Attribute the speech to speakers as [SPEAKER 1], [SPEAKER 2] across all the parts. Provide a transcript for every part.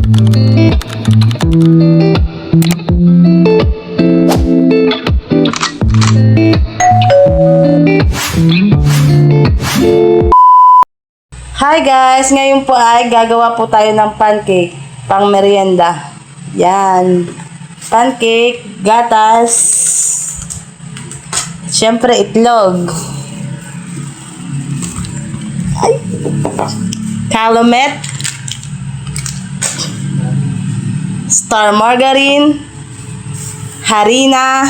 [SPEAKER 1] Hi guys! Ngayon po ay gagawa po tayo ng pancake pang merienda. Yan. Pancake, gatas, syempre itlog, ay, calumet, star margarine, harina,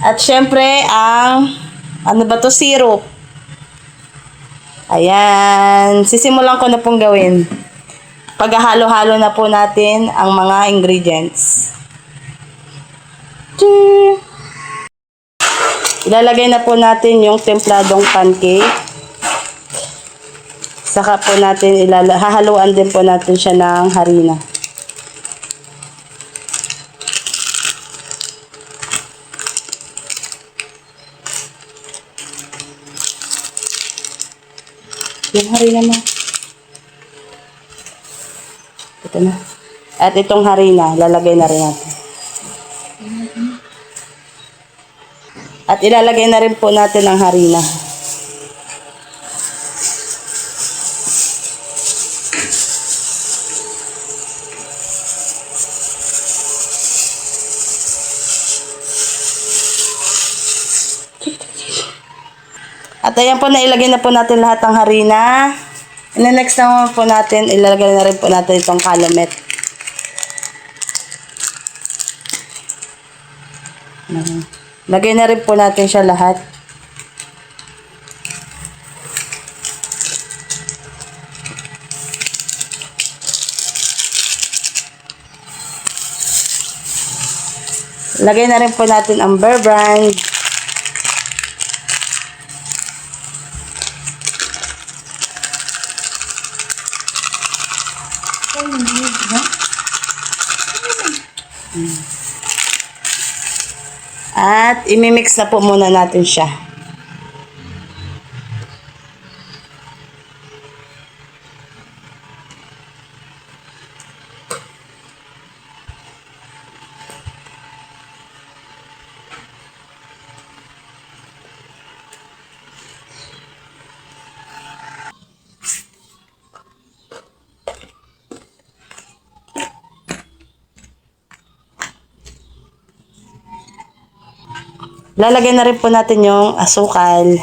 [SPEAKER 1] at syempre ang ano ba to, syrup. Ayan, sisimulan ko na pong gawin. Paghahalo-halo na po natin ang mga ingredients. Ilalagay na po natin yung templadong pancake. Saka po natin hahaluan din po natin siya ng harina. Yung harina mo. Ito na. At itong harina, lalagay na rin natin. At ilalagay na rin po natin ang harina. At ayan po, nailagay na po natin lahat ng harina. And then next naman po natin, ilalagay na rin po natin itong calumet. Lagay na rin po natin siya lahat. Lagay na rin po natin ang Bear Brand. At imimix na po muna natin siya. Lalagyan na rin po natin yung asukal.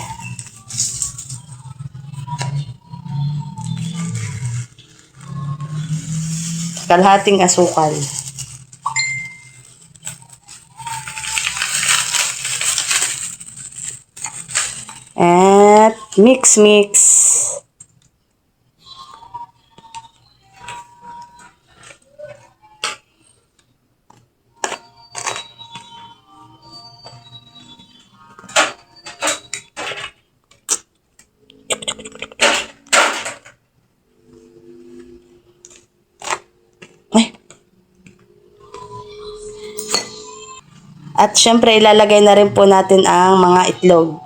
[SPEAKER 1] Kalahating asukal. At mix. At syempre ilalagay na rin po natin ang mga itlog.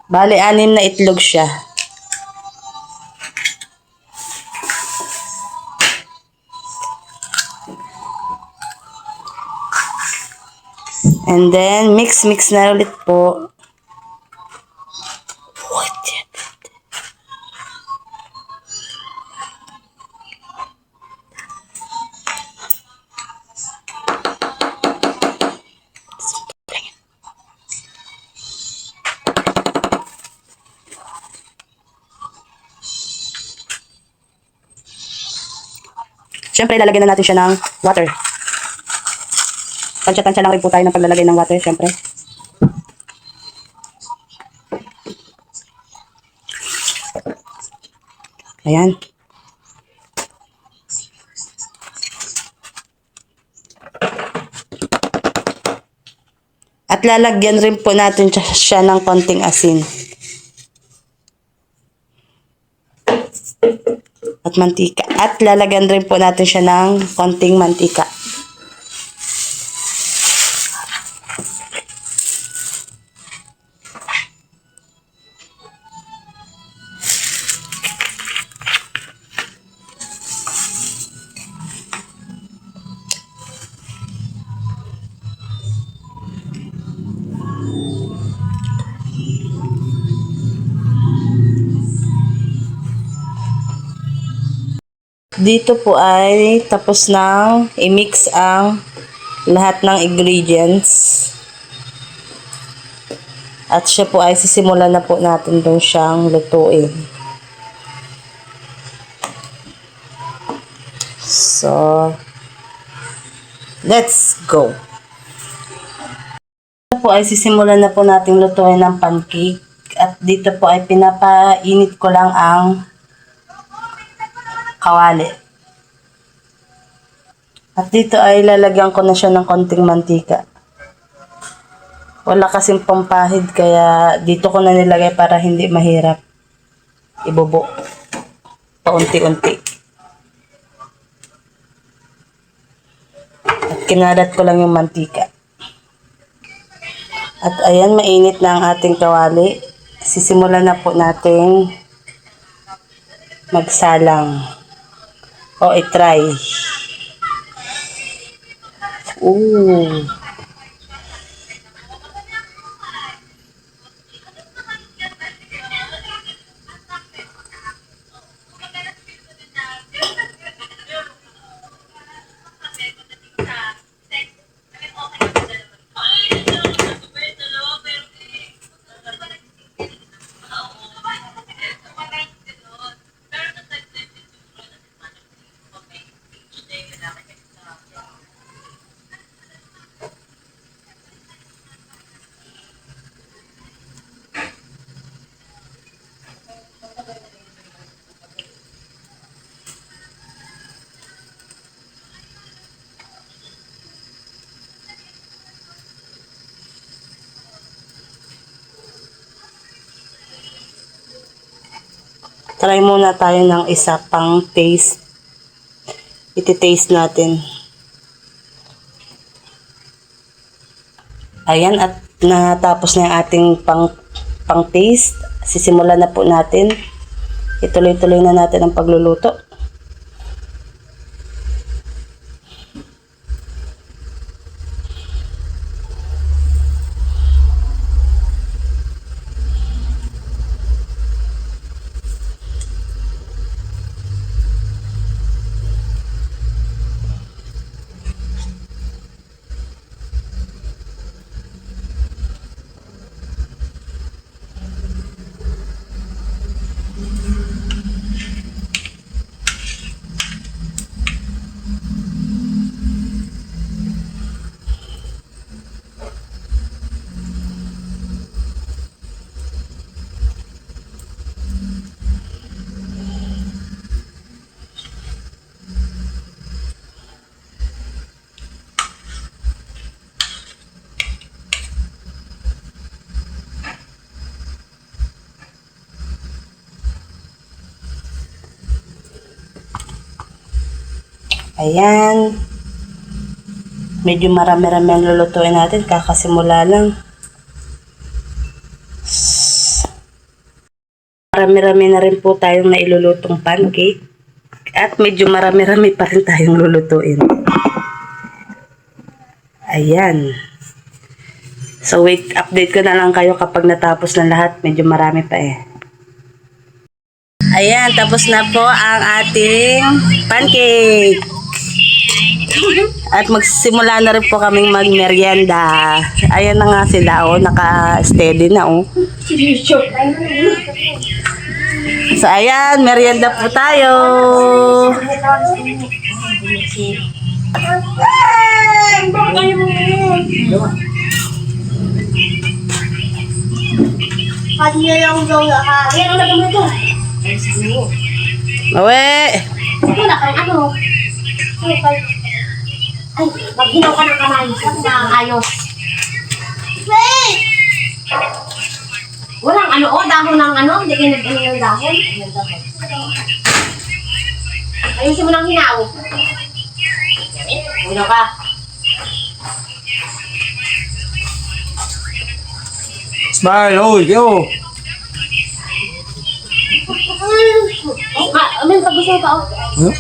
[SPEAKER 1] Bale, 6 na itlog siya. And then, mix na ulit po. Siyempre, lalagyan na natin siya ng water. Tansya-tansya lang rin po tayo ng paglalagay ng water, siyempre. Ayan. At lalagyan rin po natin siya ng konting asin. At mantika. At lalagyan rin po natin siya ng konting mantika. Dito po ay tapos nang i-mix ang lahat ng ingredients. At siya po ay sisimulan na po natin doon siyang lutuin. So, let's go! Dito po ay sisimulan na po natin lutuin ng pancake. At dito po ay pinapainit ko lang ang kawali. At dito ay lalagyan ko na siya ng konting mantika. Wala kasing pampahid kaya dito ko na nilagay para hindi mahirap ibubo. Paunti-unti. At kinalat ko lang yung mantika. At ayan, mainit na ang ating kawali. Sisimulan na po nating magsalang. O, i-try. Ooh. Try muna tayo ng isa pang taste. Iti-taste natin. Ayan, at natapos na yung ating pang taste. Sisimulan na po natin. Ituloy-tuloy na natin ang pagluluto. Ayan. Medyo marami-rami ang lulutuin natin. Kakasimula lang. Marami-rami na rin po tayong nailulutong pancake. At medyo marami-rami pa rin tayong lulutuin. Ayan. So wait, update ko na lang kayo kapag natapos na lahat. Medyo marami pa eh. Ayan, tapos na po ang ating pancake. At magsimula na rin po kaming magmerienda. Ayan na nga sila, oh, naka-steady na, oh. So, ayan, merienda po tayo. Mawe!
[SPEAKER 2] Ay, maghinaw ka ng kamay. Na ayos. Walang ano, dahon ng ano, hindi kayo nag-ano ng dahon. Ayusin mo ng hinaw. Uno ka.
[SPEAKER 3] Smile, oy, yo.
[SPEAKER 2] Amin, pag gusto ka,
[SPEAKER 3] Huh?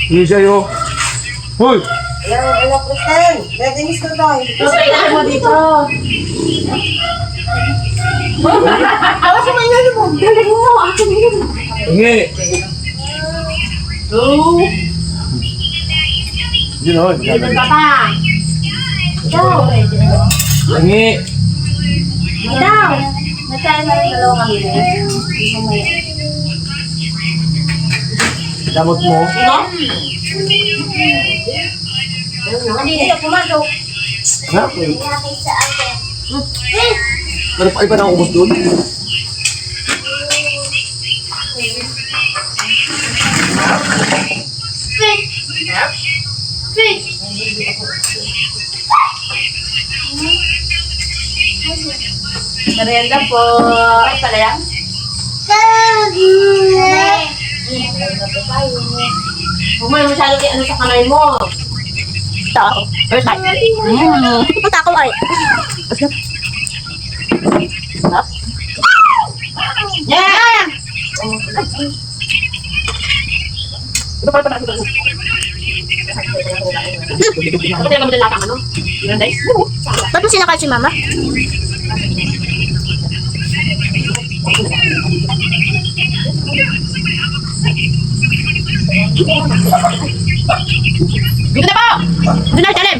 [SPEAKER 3] Hindi siya, yo. Hoy!
[SPEAKER 1] Ayan, Kristen. Nadinis ko tayo.
[SPEAKER 2] Kailangan mo dito. Awas mo yun mo. Galing mo. Akin yun.
[SPEAKER 3] Hingi!
[SPEAKER 2] Two.
[SPEAKER 3] Yun, oy.
[SPEAKER 2] Dito ka pa. Ikaw.
[SPEAKER 3] Hingi!
[SPEAKER 2] Ikaw. Nagkain na rin dalawa kami.
[SPEAKER 3] Damot mo.
[SPEAKER 2] Ito? Hindi ka pumasok.
[SPEAKER 3] Ha? Ano pa iba na ubos doon?
[SPEAKER 1] Merienda po.
[SPEAKER 2] Ay pala yan? Huwag mo na masyado ano sa kamay mo.
[SPEAKER 1] Tao. First time. Punta ako ay.
[SPEAKER 2] Yeah! Ako tayo kami latang ano? Yun guys?
[SPEAKER 1] Ba't mo sinakal si mama?
[SPEAKER 2] Dito na po! Dito na, Salim!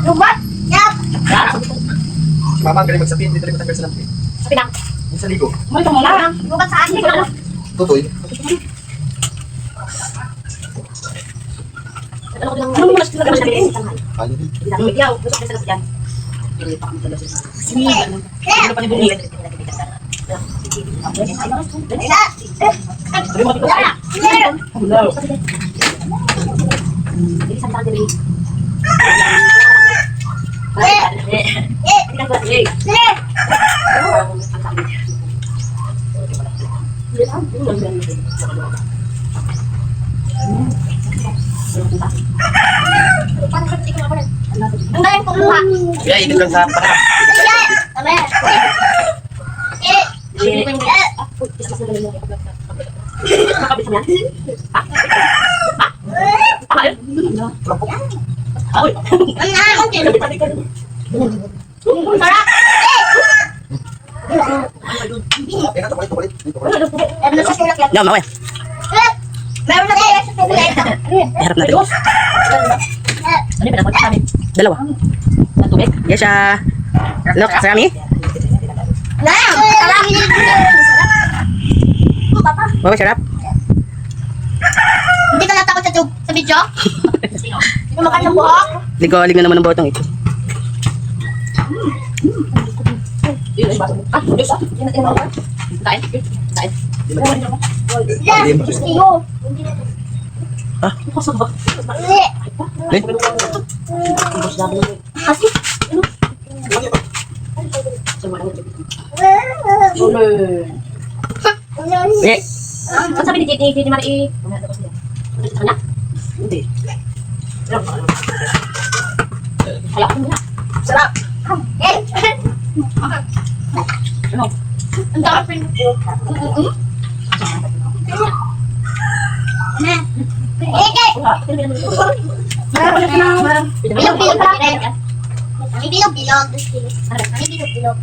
[SPEAKER 2] Lubat! Yap!
[SPEAKER 3] Mama, ang galing magsabihin. Dito rin matanggal sa lampi.
[SPEAKER 2] Sa pinang.
[SPEAKER 3] Yung sa ligo.
[SPEAKER 2] Mulito mo lang. Lubat sa akin.
[SPEAKER 3] Tutoy.
[SPEAKER 2] Ano mo sila naman sabihin?
[SPEAKER 3] Kali din.
[SPEAKER 2] Ikaw, gusto ko sa lahat yan. Ano pa ni Bumi? Ang dahil kumuha.
[SPEAKER 3] Yeah, itin lang sa para. Yan, tupalit.
[SPEAKER 1] Yan, mawin.
[SPEAKER 2] Meron na tayo sa tuloy.
[SPEAKER 1] Iharap natin.
[SPEAKER 2] Ano yung pinapot sa amin?
[SPEAKER 1] Dalawa.
[SPEAKER 2] Sa tubig?
[SPEAKER 1] Yes, siya. Look, sarami. Mawin, sarap.
[SPEAKER 2] Hindi ka natakot sa video? Hindi mo makanya buhok?
[SPEAKER 1] Ligo naman ng botong ito.
[SPEAKER 2] Diyos ah. Kain. Kain.
[SPEAKER 1] Ah? Lin?
[SPEAKER 2] Kasi,
[SPEAKER 1] Eh,
[SPEAKER 2] Ang sabi ni Titi Marie, ano?
[SPEAKER 1] hindi.
[SPEAKER 2] Kaya ako muna.
[SPEAKER 1] Sarap.
[SPEAKER 2] Ano? Ang dami pa Bilog-bilog. Bilog-bilog.